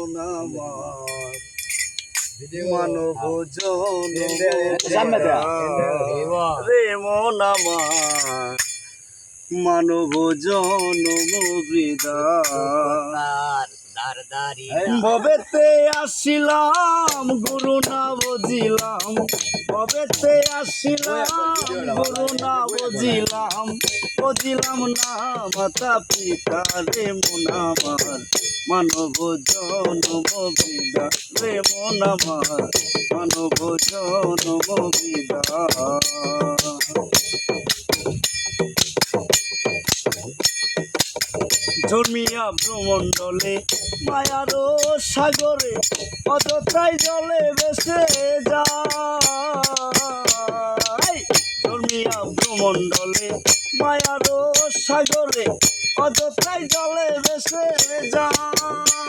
মন আমার মানব জনম রে মন আমার মানব জনম বৃদার ভবেতে আসিলাম গুরু না বুঝিলাম ভবেতে আসিলাম গুরু না বুঝিলাম বুঝিলাম না মাতা পিতা রে মন আমার মানব জনম বৃদা রে মন আমার মানব জনম বৃদা জন্মিয়া ভ্রমণ্ডলে মায়ার সাগরে অযথাই জলে ভেসে যায় জন্মিয়া ভ্রমণ্ডলে মায়ার সাগরে অযথাই জলে ভেসে যায়।